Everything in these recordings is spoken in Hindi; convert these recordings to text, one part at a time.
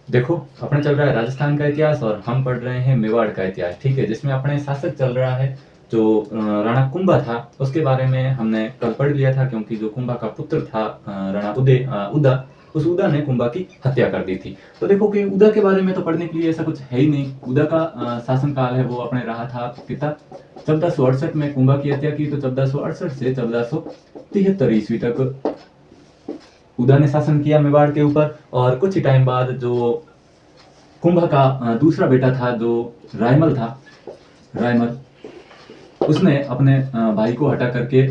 देखो, अपने चल रहा है राजस्थान का इतिहास और हम पढ़ रहे हैं मेवाड़ का इतिहास, ठीक है? जिसमें अपने शासक चल रहा है जो राणा कुंभा था, उसके बारे में हमने कल पढ़ लिया था क्योंकि जो कुंभा का पुत्र था राणा उदा, उस उदा ने कुंभा की हत्या कर दी थी। तो देखो कि उदा के बारे में तो पढ़ने के लिए ऐसा कुछ है ही नहीं। उदा का शासनकाल है वो अपने रहा था पिता 1468 में कुंभा की हत्या की, तो 1468 से 1473 ईस्वी तक उदा ने शासन किया मेवाड़ के ऊपर। और कुछ ही टाइम बाद जो कुंभा का दूसरा बेटा था जो रायमल था, रायमल, उसने अपने भाई को हटा करके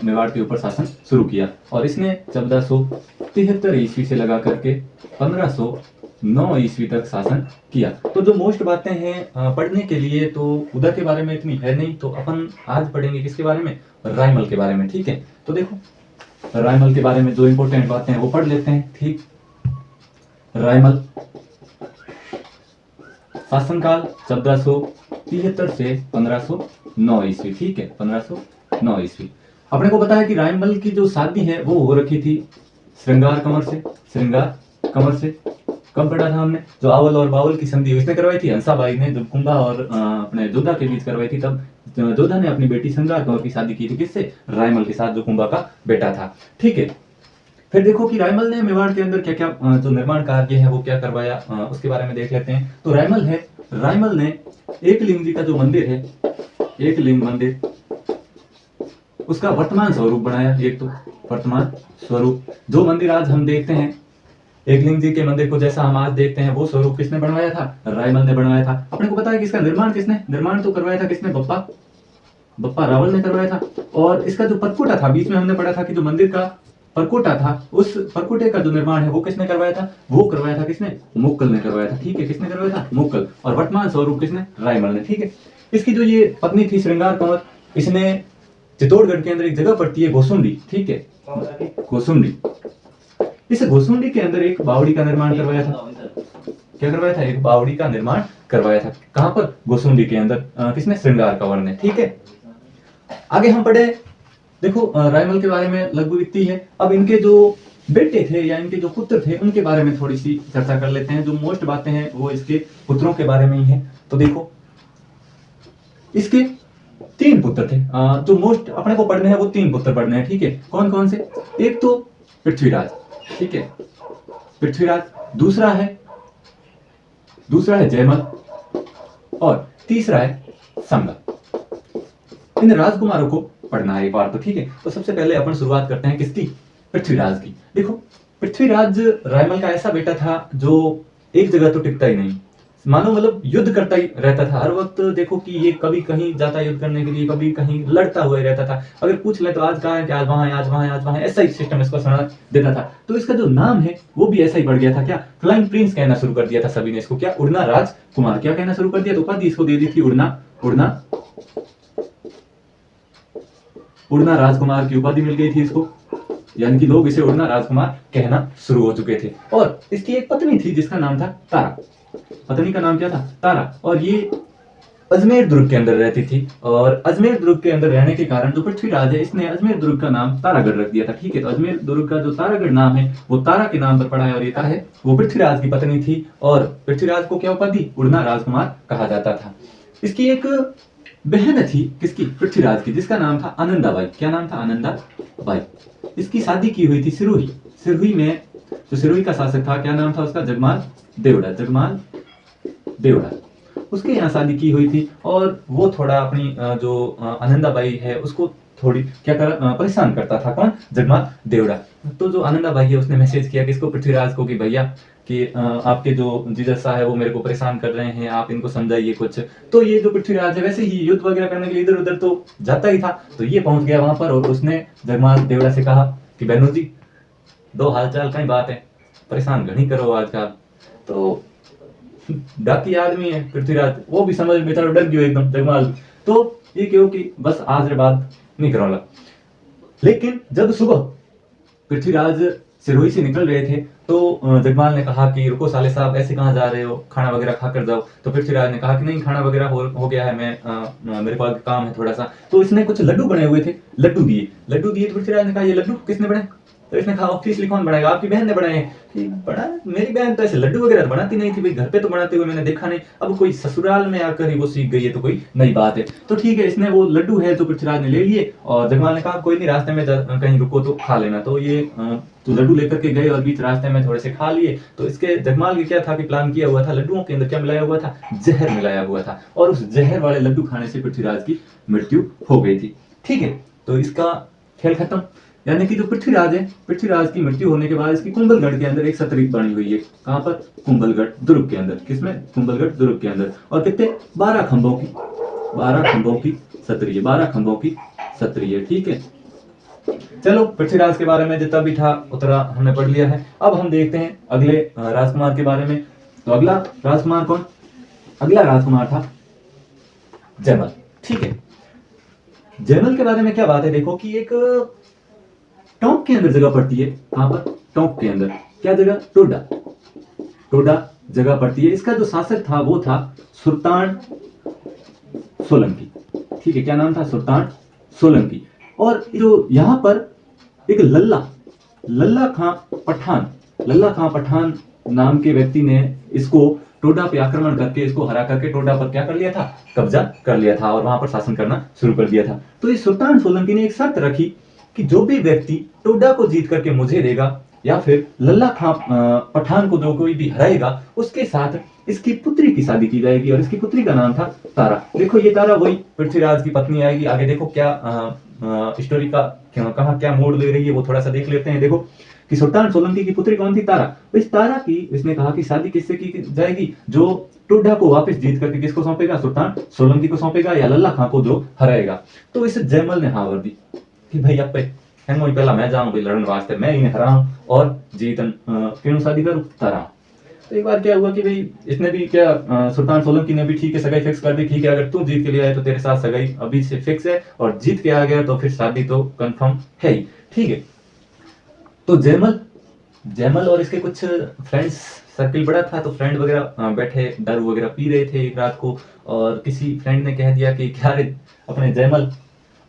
मेवाड़ के ऊपर शासन शुरू किया और इसने 1473 ईस्वी से लगा करके 1509 ईस्वी तक शासन किया। तो जो मोस्ट बातें हैं पढ़ने के लिए, तो उदा के बारे में इतनी है नहीं, तो अपन आज पढ़ेंगे किसके बारे में, रायमल के बारे में, ठीक है? तो देखो, रायमल के बारे में जो इंपॉर्टेंट बातें हैं वो पढ़ लेते हैं, ठीक? रायमल शासनकाल 1473 से 1509 ईस्वी, ठीक है? 1509 ईस्वी। अपने को पता है कि रायमल की जो शादी है वो हो रखी थी श्रृंगार कंवर से। श्रृंगार कंवर से कब पढ़ा था हमने? जो आवल और बावल की संधि इसने करवाई थी, हंसाबाई ने, जब कुंभा और अपने जोधा के बीच करवाई थी, तब जोधा ने अपनी बेटी श्रृंगार कंवर की शादी की थी किससे? रायमल के साथ, जो कुंभा का बेटा था, ठीक है? फिर देखो कि रायमल ने मेवाड़ के अंदर क्या क्या जो निर्माण कार्य है वो क्या करवाया, उसके बारे में देख लेते हैं। तो रायमल ने एक लिंग जी का जो मंदिर है, एक लिंग मंदिर, उसका वर्तमान स्वरूप बनाया। एक तो वर्तमान स्वरूप, जो मंदिर आज हम देखते हैं, एकलिंग जी के मंदिर को जैसा हम आज देखते हैं, वो स्वरूप किसने बनवाया था? रायमल ने बनवाया था। अपने को पता है कि इसका निर्माण तो करवाया था किसने? बप्पा रावल ने करवाया था। और इसका जो परकोटा था, बीच में हमने पढ़ा था कि जो मंदिर का परकोटा था, उस परकोटे का जो निर्माण है वो किसने करवाया था? वो करवाया था किसने? मुक्कल ने करवाया था, ठीक है? किसने करवाया था? मुक्कल। और वर्तमान स्वरूप किसने? रायमल ने, ठीक है? इसकी जो ये पत्नी थी श्रृंगार कंवर, इसने चित्तौड़गढ़ के अंदर एक जगह पड़ती है गोसुंडी, ठीक है? गोसुंडी। इस गोसुंडी के अंदर एक बावड़ी का निर्माण करवाया था। क्या करवाया था? एक बावड़ी का निर्माण करवाया था। कहां पर? गोसुंडी के अंदर। किसने? श्रृंगार कंवर ने, ठीक है? आगे हम पढ़े, देखो रायमल के बारे में लगभग इतनी है। अब इनके जो बेटे थे या इनके जो पुत्र थे उनके बारे में थोड़ी सी चर्चा कर लेते हैं। जो मोस्ट बातें हैं वो इसके पुत्रों के बारे में ही है। तो देखो, इसके 3 पुत्र थे। जो मोस्ट अपने को पढ़ने हैं वो 3 पुत्र पढ़ने हैं, ठीक है? कौन कौन से? एक तो पृथ्वीराज, ठीक है? पृथ्वीराज। दूसरा है जयमल और तीसरा है संगा। इन राजकुमारों को पढ़ना है एक बार तो, ठीक है? तो सबसे पहले अपन शुरुआत करते हैं किसकी? पृथ्वीराज की। देखो, पृथ्वीराज रायमल का ऐसा बेटा था जो एक जगह तो टिकता ही नहीं, मानो मतलब युद्ध करता ही रहता था हर वक्त। देखो कि ये कभी कहीं जाता युद्ध करने के लिए, कभी कहीं लड़ता हुआ ही रहता था। अगर पूछ ले तो आज कहाँ है, कि आज वहां है, आज वहां है, आज वहां है, ऐसा ही सिस्टम इसको सुना देता था। तो इसका जो नाम है वो भी ऐसा ही बढ़ गया था। क्या? फ्लाइंग प्रिंस कहना शुरू कर दिया था सभी ने इसको। क्या? उड़ना राजकुमार। क्या कहना शुरू कर दिया? तो उपाधि इसको दे दी थी उड़ना राजकुमार की उपाधि मिल गई थी इसको, यानी कि लोग इसे उड़ना राजकुमार कहना शुरू हो चुके थे। और इसकी एक पत्नी थी जिसका नाम था तारा। पत्नी का नाम क्या था? तारा। और ये अजमेर दुर्ग के अंदर रहती थी। और अजमेर दुर्ग के अंदर रहने के कारण जो पृथ्वीराज है, इसने अजमेर दुर्ग का नाम तारागढ़ रख दिया था, ठीक है? तो अजमेर दुर्ग का जो तारागढ़ नाम है वो तारा के नाम पर पड़ा है। और ये है वो पृथ्वीराज की पत्नी थी। और पृथ्वीराज को क्या उपाधि? उड़ना राजकुमार कहा जाता था। इसकी एक बहन थी किसकी? पृथ्वीराज की, जिसका नाम था आनंदाबाई। क्या नाम था? आनंदाबाई। इसकी शादी की हुई थी सिरोही में। जो सिरोही का शासक था, क्या नाम था उसका? जगमाल देवड़ा। उसके यहाँ शादी की हुई थी। और वो थोड़ा अपनी जो आनंदाबाई है उसको थोड़ी परेशान करता था। कौन? जगमाल देवड़ा। तो जो आनंदाबाई है उसने मैसेज किया किसको? पृथ्वीराज को, कि भैया कि आपके जो जीजसा है वो मेरे को परेशान कर रहे हैं, आप इनको समझाइए कुछ। तो ये जो पृथ्वीराज है वैसे ही युद्ध वगैरह करने के लिए इधर उधर तो जाता ही था। तो ये पहुंच गया वहां पर और उसने जगमाल देवड़ा से कहा कि बहनों जी, 2 हालचाल कई बात है, परेशान घनी करो आज का। तो डाकी आदमी है पृथ्वीराज, वो भी समझ बेचारा डर गयो एकदम जगमाल। तो ये क्यों कि बस आज रे बात नहीं करोला। लेकिन जब सुबह पृथ्वीराज सिरोही से निकल रहे थे तो जगमाल ने कहा कि रुको साले साहब, ऐसे कहाँ जा रहे हो, खाना वगैरह खा कर जाओ। तो पृथ्वीराज ने कहा कि नहीं, खाना वगैरह हो गया है, मैं मेरे पास काम है थोड़ा सा। तो इसने कुछ लड्डू बने हुए थे, लड्डू दिए। तो पृथ्वीराज ने कहा ये लड्डू किसने बने? तो इसने कहा ऑब्वियसली कौन बनाएगा, आपकी बहन ने बनाए हैं। कि बना, मेरी बहन तो ऐसे लड्डू वगैरह बनाती नहीं थी भाई, घर पे तो बनाते हुए मैंने देखा नहीं, अब कोई ससुराल में आकर ही वो सीख गई है तो कोई नई बात है। तो ठीक है, इसने वो लड्डू है तो पृथ्वीराज ने ले लिए और जगमाल ने कहा कोई नहीं, रास्ते में कहीं रुको तो खा लेना। तो ये तो लड्डू लेकर के गए और बीच रास्ते में थोड़े से खा लिए। तो इसके जगमाल के क्या था कि प्लान किया हुआ था, लड्डुओं के अंदर क्या मिलाया हुआ था, जहर मिलाया हुआ था, और उस जहर वाले लड्डू खाने से पृथ्वीराज की मृत्यु हो गई थी। ठीक है, तो इसका खेल खत्म। यानी कि जो पृथ्वीराज है, पृथ्वीराज की मृत्यु होने के बाद इसकी कुंभलगढ़ के अंदर एक सतरी बनी हुई है। कहां पर, कुंभलगढ़ दुर्ग के अंदर। किसमें, कुंभलगढ़ दुर्ग के अंदर। और कितने, 12 खंभों की, 12 खंभों की सतरी है, 12 खंभों की सतरी है। ठीक है, चलो पृथ्वीराज के बारे में जितना भी था उतना हमने पढ़ लिया है। अब हम देखते हैं अगले राजकुमार के बारे में। तो अगला राजकुमार कौन, अगला राजकुमार था जयमल। ठीक है, जयमल के बारे में क्या बात है, देखो कि एक टोंक के अंदर जगह पड़ती है। कहां पर, टोंक के अंदर। क्या जगह, टोडा, टोडा जगह पड़ती है। इसका जो शासक था वो था सुल्तान सोलंकी। ठीक है, क्या नाम था, सुल्तान सोलंकी। और जो यहां पर एक लल्ला खां पठान नाम के व्यक्ति ने इसको टोडा पे आक्रमण करके, इसको हरा करके टोडा पर क्या कर लिया था, कब्जा कर लिया था और वहां पर शासन करना शुरू कर दिया था। तो इस सुल्तान सोलंकी ने एक शर्त रखी कि जो भी व्यक्ति टोडा को जीत करके मुझे देगा या फिर लल्ला खां पठान को जो कोई भी हराएगा उसके साथ इसकी पुत्री की शादी की जाएगी। और इसकी पुत्री का नाम था तारा। देखो ये तारा वही पृथ्वीराज की पत्नी आएगी। आगे देखो क्या स्टोरी का कहां क्या मोड़ ले रही है वो थोड़ा सा देख लेते हैं। देखो कि सुल्तान सोलंकी की पुत्री कौन थी, तारा। इस तारा की इसने कहा कि शादी किससे की जाएगी, जो टोडा को वापस जीत करके किसको सौंपेगा, सुल्तान सोलंकी को सौंपेगा या लल्ला खां को जो हराएगा। तो इस जयमल ने हाँ भर दी कि भाई अब पे पहला मैं जाऊं भाई लड़ने वास्ते, मैं इन्हें हराऊं और जीतन क्यों शादी करूं, तारा। तो एक बार क्या हुआ कि भाई इसने भी क्या सुल्तान सोलंकी ने भी ठीक है सगाई फिक्स कर दी। ठीक है, अगर तू जीत के लिए आए तो तेरे साथ सगाई अभी से फिक्स है, और जीत के आ गया तो फिर शादी तो कंफर्म है ही। ठीक है, तो जयमल और इसके कुछ फ्रेंड्स सर्किल बड़ा था, तो फ्रेंड वगैरह बैठे दारू वगैरह पी रहे थे एक रात को। और किसी फ्रेंड ने कह दिया कि क्या रे अपने जयमल,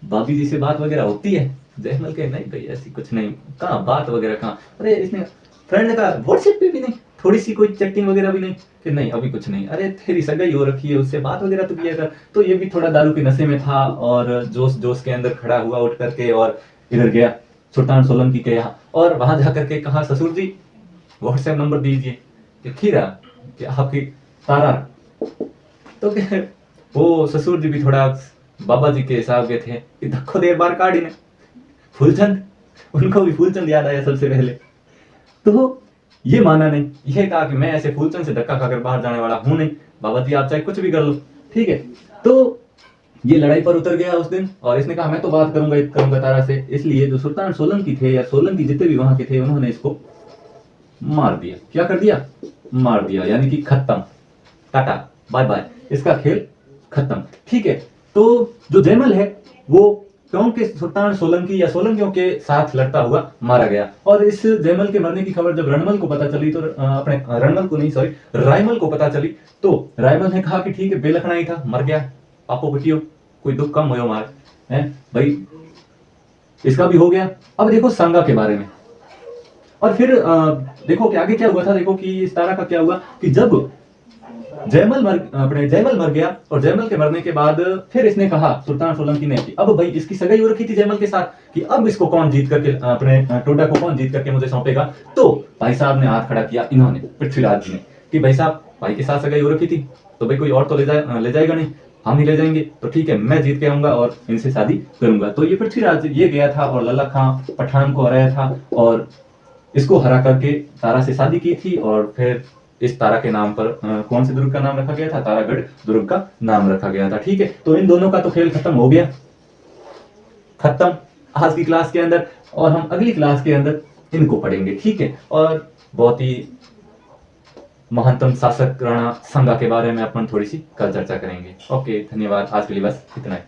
भाभी जी से बात वगैरह होती है। जयमल के नहीं भाई ऐसी कुछ नहीं, कहाँ बात वगैरह कहाँ। अरे इसने फ्रेंड ने कहा व्हाट्सएप पे भी नहीं, थोड़ी सी कोई चैटिंग वगैरह भी नहीं, कि नहीं अभी कुछ नहीं। अरे तेरी सगाई हो रखी है, उससे बात वगैरह तो किया कर। तो ये भी थोड़ा दारू के नशे में था और जोश के अंदर खड़ा हुआ उठ करके और इधर गया सुल्तान सोलंकी के यहाँ। और वहां जाकर के कहा ससुर जी व्हाट्सएप नंबर दीजिए कि खीरा कि आपकी तारा। तो वो ससुर जी भी थोड़ा बाबा जी के हिसाब के थे कि धक्को देर बार काटी ने फूलचंद, उनको भी फूलचंद याद आया सबसे पहले। तो ये माना नहीं, ये कहा कि मैं ऐसे फूलचंद से धक्का खाकर बाहर जाने वाला हूं नहीं, बाबा जी आप चाहे कुछ भी कर लो। ठीक है, तो ये लड़ाई पर उतर गया उस दिन और इसने कहा मैं तो बात करूंगा तारा से। इसलिए जो सुल्तान सोलंकी थे या सोलंकी जितने भी वहां के थे उन्होंने इसको मार दिया। क्या कर दिया, मार दिया, यानी कि खत्म, टाटा बाय बाय, इसका खेल खत्म। ठीक है, तो जो जयमल है वो क्योंकि सुल्तान सोलंकी या सोलंकियों के साथ लड़ता हुआ मारा गया। और इस जयमल के मरने की खबर जब रणमल को पता चली, तो अपने रणमल को नहीं सॉरी रायमल को पता चली, तो रायमल ने कहा कि ठीक है बेलखना ही था, मर गया, आपको पिटियो, कोई दुख कम हो मारे हैं भाई, इसका भी हो गया। अब देखो सांगा के बारे में। और फिर देखो कि आगे क्या हुआ था। देखो कि इस तारा का क्या हुआ कि जब जयमल मर गया और जयमल के मरने के बाद फिर इसने कहा सुल्तान सोलंकी ने कि अब भाई इसकी सगाई हो रखी थी जयमल के साथ कि अब इसको कौन जीत करके अपने टोडा को कौन जीत करके मुझे सौंपेगा। तो भाई साहब ने हाथ खड़ा किया, इन्होंने पृथ्वीराज जी ने, कि भाई साहब भाई के साथ सगाई हो रखी थी तो भाई कोई और तो ले जाएगा नहीं, हम ही ले जाएंगे, तो ठीक है मैं जीत के आऊंगा और इनसे शादी करूंगा। तो ये पृथ्वीराज ये गया था और लल्ला खां पठान को हराया था और इसको हरा करके तारा से शादी की थी। और फिर इस तारा के नाम पर कौन से दुर्ग का नाम रखा गया था, तारागढ़ दुर्ग का नाम रखा गया था। ठीक है, तो इन दोनों का तो खेल खत्म हो गया, खत्म आज की क्लास के अंदर। और हम अगली क्लास के अंदर इनको पढ़ेंगे। ठीक है, और बहुत ही महानतम शासक राणा सांगा के बारे में अपन थोड़ी सी कल चर्चा करेंगे। ओके, धन्यवाद, आज के लिए बस इतना ही।